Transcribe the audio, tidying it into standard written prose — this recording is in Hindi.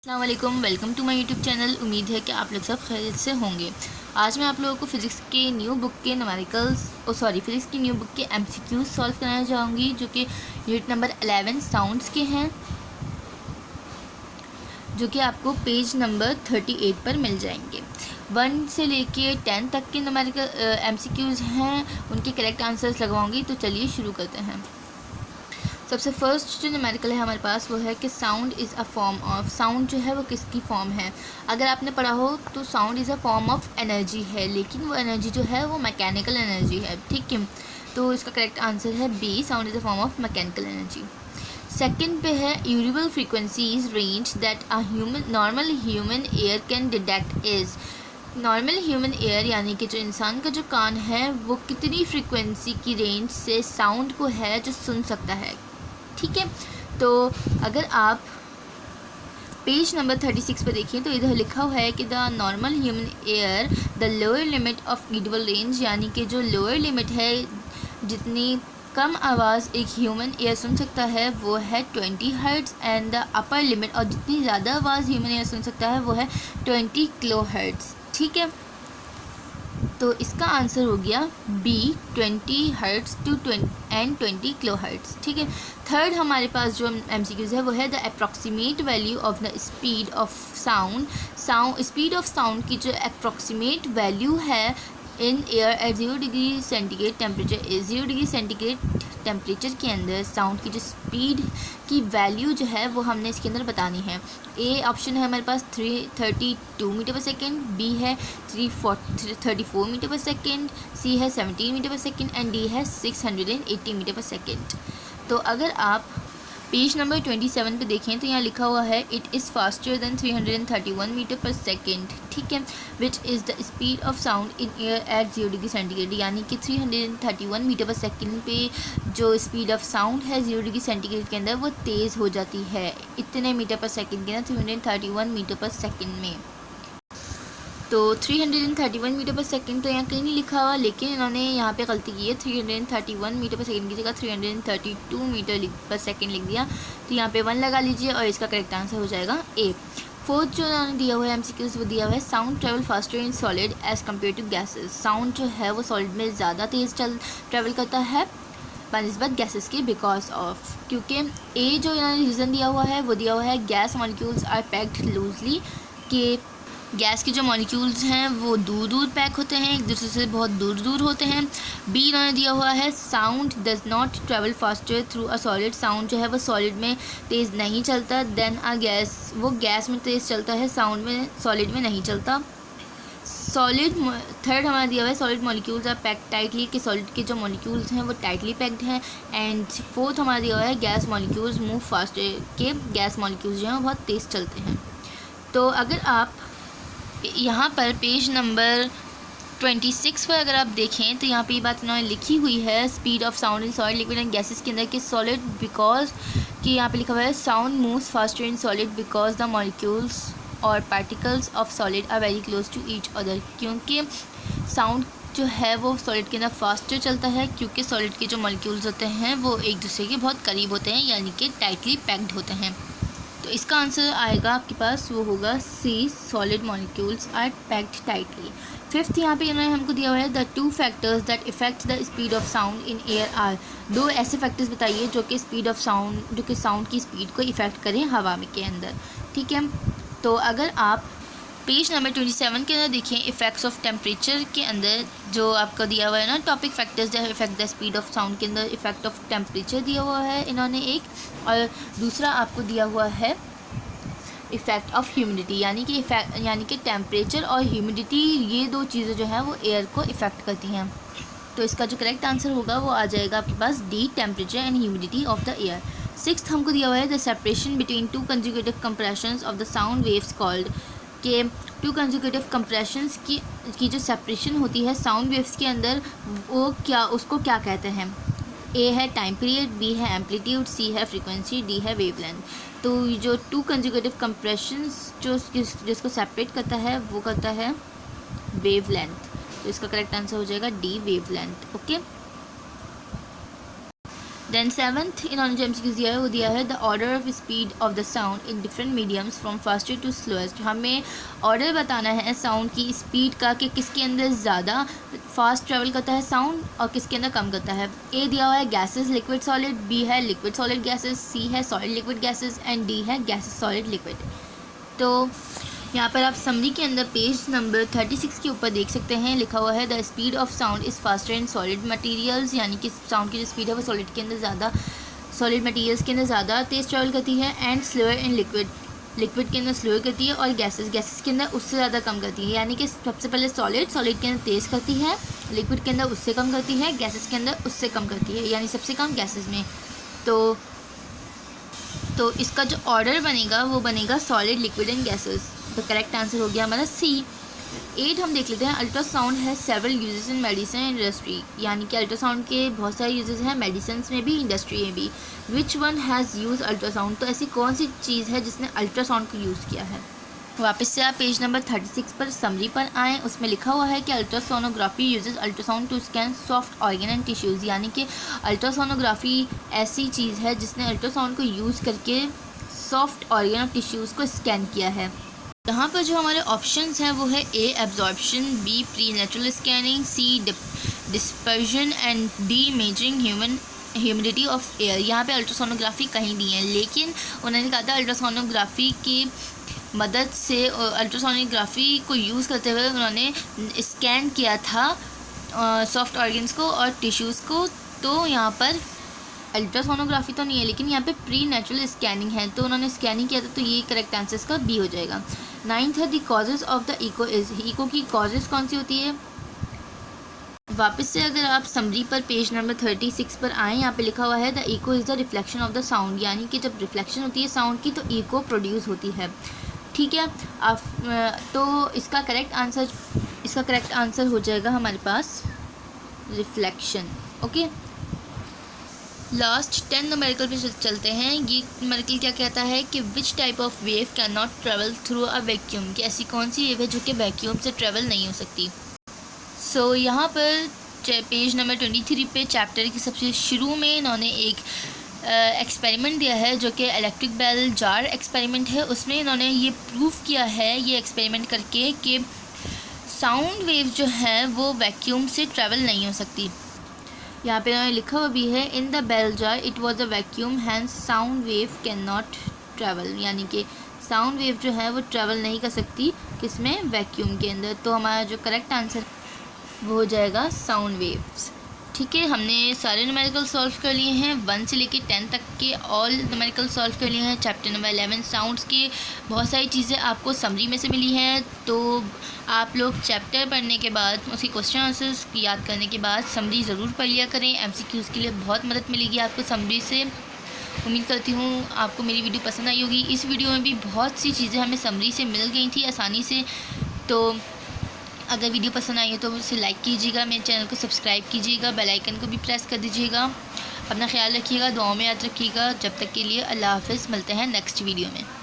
अस्सलाम वालेकुम, welcome to my YouTube channel. उम्मीद है कि आप लोग सब खैरियत से होंगे। आज मैं आप लोगों को फ़िज़िक्स के न्यू बुक के फ़िज़िक्स की न्यू बुक के एमसीक्यूज सॉल्व कराना चाहूँगी, जो कि यूनिट नंबर 11 साउंड्स के हैं, जो कि आपको पेज नंबर 38 पर मिल जाएंगे। 1 से लेके 10 तक के न्यूमेरिकल एमसीक्यूज़ हैं, उनके करेक्ट आंसर्स लगवाऊँगी। तो चलिए शुरू करते हैं। सबसे फर्स्ट जो न्यूमेरिकल है हमारे पास वो है कि sound is a form of, sound जो है वो किसकी फॉर्म है। अगर आपने पढ़ा हो तो sound is a form of energy है, लेकिन वो एनर्जी जो है वो मैकेनिकल एनर्जी है। ठीक है, तो इसका करेक्ट आंसर है B, sound is a form of mechanical energy. Second पे है audible frequencies range that a normal human ear can detect is. Normal human ear यानी कि जो इंसान का जो कान है वो कितनी फ्रीक्वेंसी की रेंज से साउंड को है जो सुन सकता है। ठीक है, तो अगर आप पेज नंबर 36 पर देखिए तो इधर लिखा हुआ है कि the normal human air the lower limit of Audible range, यानी कि जो लोअर लिमिट है, जितनी कम आवाज़ एक ह्यूमन एयर सुन सकता है वो है 20 hertz, and the upper limit, और जितनी ज़्यादा आवाज़ ह्यूमन एयर सुन सकता है वो है 20 किलो हर्ट्ज़। ठीक है, तो इसका आंसर हो गया B, 20 hertz to 20 kilo hertz. ठीक है, थर्ड हमारे पास जो एमसीक्यूज़ है वो है the approximate value of the speed of sound. Speed of sound की जो अप्रॉक्सीमेट वैल्यू है इन air at 0 degree centigrade temperature is, 0 degree centigrade temperature के अंदर साउंड की जो स्पीड की वैल्यू जो है वो हमने इसके अंदर बतानी है। ए ऑप्शन है हमारे पास 332 मीटर पर सेकेंड, बी है 34 मीटर पर सेकेंड, सी है 17 metre per second, and D है 680 मीटर पर सेकेंड। तो अगर आप पेज नंबर 27 पे देखें तो यहाँ लिखा हुआ है it is faster than 331 metre per second. ठीक है, which is the speed of sound in air at 0 degree centigrade, यानी कि 331 मीटर पर सेकेंड पे जो स्पीड ऑफ साउंड है 0 डिग्री सेंटीग्रेड के अंदर वो तेज़ हो जाती है इतने मीटर पर सेकेंड के अंदर, 331 मीटर पर सेकेंड में। तो 331 मीटर पर सेकेंड तो यहाँ कहीं नहीं लिखा हुआ, लेकिन इन्होंने यहाँ पे गलती की है, 331 मीटर पर सेकेंड की जगह 332 मीटर पर सेकेंड लिख दिया। तो यहाँ पे 1 लगा लीजिए और इसका करेक्ट आंसर हो जाएगा ए। फोर्थ जो इन्होंने दिया हुआ है एमसीक्यूज वो दिया हुआ है sound travel faster in solid as compared to gases. Sound जो है वो सॉलिड में ज़्यादा तेज़ ट्रेवल करता है बनस्बत गैसेस के, बिकॉज ऑफ, क्योंकि ए जो इन्होंने रीज़न दिया हुआ है वो दिया हुआ है gas molecules are packed loosely, कि गैस के जो मॉलिक्यूल्स हैं वो दूर दूर पैक होते हैं, एक दूसरे से बहुत दूर दूर होते हैं। बी इन्होंने दिया हुआ है sound does not travel faster through a solid, sound जो है वो सॉलिड में तेज़ नहीं चलता देन अ गैस, वो गैस में तेज़ चलता है, साउंड में सॉलिड में नहीं चलता। सॉलिड थर्ड हमारा दिया हुआ है solid molecules are packed tightly, कि सॉलिड के जो मॉलिक्यूल्स हैं वो टाइटली पैक्ड हैं। एंड फोर्थ हमारा दिया हुआ है गैस मॉलिक्यूल्स मूव फास्टर, के गैस मॉलिक्यूल्स जो हैं वो बहुत तेज़ चलते हैं। तो अगर आप यहाँ पर पेज नंबर 26 पर अगर आप देखें तो यहाँ पे ये बात इन्होंने लिखी हुई है speed of sound in solid liquid and gases के अंदर कि सॉलिड, बिकॉज कि यहाँ पे लिखा हुआ है sound moves faster in solid because the molecules और particles of solid are very close to each other, क्योंकि साउंड जो है वो सॉलिड के अंदर फास्टर चलता है क्योंकि सॉलिड के जो मॉलिक्यूल्स होते हैं वो एक दूसरे के बहुत करीब होते हैं, यानी कि टाइटली पैक्ड होते हैं। तो इसका आंसर आएगा आपके पास, वो होगा C, solid molecules are packed tightly. Fifth यहाँ पे इन्होंने हमको दिया हुआ है the 2 factors that affect the speed of sound in air are. 2 ऐसे फैक्टर्स बताइए जो कि स्पीड ऑफ साउंड, जो कि साउंड की स्पीड को इफेक्ट करें हवा में के अंदर। ठीक है, तो अगर आप पेज नंबर 27 के अंदर देखें इफेक्ट्स ऑफ टेम्परेचर के अंदर जो आपको दिया हुआ है ना, topic factors that affect the speed of sound के अंदर इफेक्ट ऑफ टेम्परेचर दिया हुआ है इन्होंने एक, और दूसरा आपको दिया हुआ है इफ़ेक्ट ऑफ ह्यूमिडिटी, यानी कि टेम्परेचर और ह्यूमिडिटी, ये 2 चीज़ें जो हैं वो एयर को इफ़ेक्ट करती हैं। तो इसका जो करेक्ट आंसर होगा वो आ जाएगा आपके पास D, temperature and humidity of the air. Sixth हमको दिया हुआ है the separation between 2 consecutive compressions of the sound waves called, के 2 कंसेक्यूटिव कंप्रेशंस की जो सेपरेशन होती है साउंड वेव्स के अंदर वो उसको क्या कहते हैं। ए है टाइम पीरियड, बी है एम्पलीट्यूड, सी है फ्रीक्वेंसी, डी है वेवलेंथ। तो जो 2 कंसेक्यूटिव कंप्रेशंस जिसको सेपरेट करता है वो करता है वेवलेंथ। तो इसका करेक्ट आंसर हो जाएगा D, wavelength. Okay, then seventh इन्होंने जो MCQs दिया है वो दिया है the order of speed of the sound in different mediums from faster to slowest. हमें ऑर्डर बताना है साउंड की स्पीड का कि किसके अंदर ज़्यादा फास्ट ट्रैवल करता है साउंड और किसके अंदर कम करता है। ए दिया हुआ है गैसेस लिक्विड सॉलिड, बी है लिक्विड सॉलिड गैसेस, सी है solid liquid gases and D है गैसेस सॉलिड लिक्विड। तो यहाँ पर आप समरी के अंदर पेज नंबर 36 के ऊपर देख सकते हैं लिखा हुआ है the speed of sound is faster in solid materials, यानी कि साउंड की जो स्पीड है वो सॉलिड के अंदर ज़्यादा, सॉलिड मटेरियल्स के अंदर ज़्यादा तेज़ ट्रैवल करती है। And slower in liquid, liquid के अंदर स्लोअर करती है। और गैसेस के अंदर उससे ज़्यादा कम करती है, यानी कि सबसे पहले सॉलिड के अंदर तेज़ करती है, लिक्विड के अंदर उससे कम करती है, गैसेस के अंदर उससे कम करती है, यानी सबसे कम गैसेस में। तो इसका जो ऑर्डर बनेगा वो बनेगा सॉलिड लिक्विड एंड गैसेस। तो करेक्ट आंसर हो गया हमारा सी। 8 हम देख लेते हैं अल्ट्रासाउंड है सेवरल यूजेस इन मेडिसिन इंडस्ट्री, यानी कि अल्ट्रासाउंड के बहुत सारे यूजेस हैं मेडिसिन में भी इंडस्ट्री में भी। Which one has use ultrasound, तो ऐसी कौन सी चीज़ है जिसने अल्ट्रासाउंड को यूज़ किया है। वापस से आप पेज नंबर 36 पर समरी पर आएँ, उसमें लिखा हुआ है कि ultrasonography uses ultrasound to scan soft organ and tissues, यानी कि अल्ट्रासोनोग्राफी ऐसी चीज़ है जिसने अल्ट्रासाउंड को यूज़ करके सॉफ्ट ऑर्गन और टिश्यूज़ को स्कैन किया है। यहाँ पर जो हमारे ऑप्शंस हैं वो है A absorption, B pre natural scanning, C dispersion and D measuring humidity of air. यहाँ पे अल्ट्रासोनोग्राफी कहीं नहीं है, लेकिन उन्होंने कहा था अल्ट्रासोनोग्राफी की मदद से, अल्ट्रासोनोग्राफी को यूज़ करते हुए उन्होंने स्कैन किया था सॉफ्ट ऑर्गन्स को और टिश्यूज़ को। तो यहाँ पर अल्ट्रासोनोग्राफी तो नहीं है, लेकिन यहाँ पे प्री नेचुरल स्कैनिंग है, तो उन्होंने स्कैनिंग किया था, तो ये करेक्ट आंसर इसका बी हो जाएगा। 9th है the causes of the echo is, echo की कॉजेज़ कौन सी होती है। वापस से अगर आप समरी पर पेज नंबर 36 पर आएँ, यहाँ पे लिखा हुआ है the echo is the reflection of the sound, यानी कि जब रिफ्लेक्शन होती है साउंड की तो इको प्रोड्यूस होती है। ठीक है, आप तो इसका करेक्ट आंसर हो जाएगा हमारे पास रिफ्लेक्शन। ओके, लास्ट 10 न्यूमेरिकल पे चलते हैं। ये न्यूमेरिकल क्या कहता है कि which type of wave can not travel through a vacuum, कि ऐसी कौन सी वेव है जो कि वैक्यूम से ट्रेवल नहीं हो सकती। सो यहाँ पर पेज नंबर 23 पे चैप्टर की सबसे शुरू में इन्होंने एक एक्सपेरिमेंट दिया है जो कि इलेक्ट्रिक बेल जार एक्सपेरिमेंट है। उसमें इन्होंने ये प्रूफ किया है ये एक्सपेरिमेंट करके कि साउंड वेव जो है वो वैक्यूम से ट्रेवल नहीं हो सकती। यहाँ पे इन्होंने लिखा हुआ भी है in the bell jar it was a vacuum hence sound wave can not travel, यानी कि साउंड वेव जो है वो ट्रेवल नहीं कर सकती किसमें, वैक्यूम के अंदर। तो हमारा जो करेक्ट आंसर वो हो जाएगा साउंड वेव्स। ठीक है, हमने सारे न्यूमेरिकल सॉल्व कर लिए हैं, 1 से लेकर 10 तक के ऑल न्यूमेरिकल सॉल्व कर लिए हैं। चैप्टर नंबर 11 साउंड्स के बहुत सारी चीज़ें आपको समरी में से मिली हैं, तो आप लोग चैप्टर पढ़ने के बाद उसके क्वेश्चन आंसर्स याद करने के बाद समरी ज़रूर पढ़ लिया करें। MCQs के लिए बहुत मदद मिलेगी आपको समरी से। उम्मीद करती हूँ आपको मेरी वीडियो पसंद आई होगी। इस वीडियो में भी बहुत सी चीज़ें हमें समरी से मिल गई थी आसानी से। तो अगर वीडियो पसंद आई हो तो उसे लाइक कीजिएगा, मेरे चैनल को सब्सक्राइब कीजिएगा, बेल आइकन को भी प्रेस कर दीजिएगा। अपना ख्याल रखिएगा, दुआओं में याद रखिएगा। जब तक के लिए अल्लाह हाफ़िज़, मिलते हैं नेक्स्ट वीडियो में।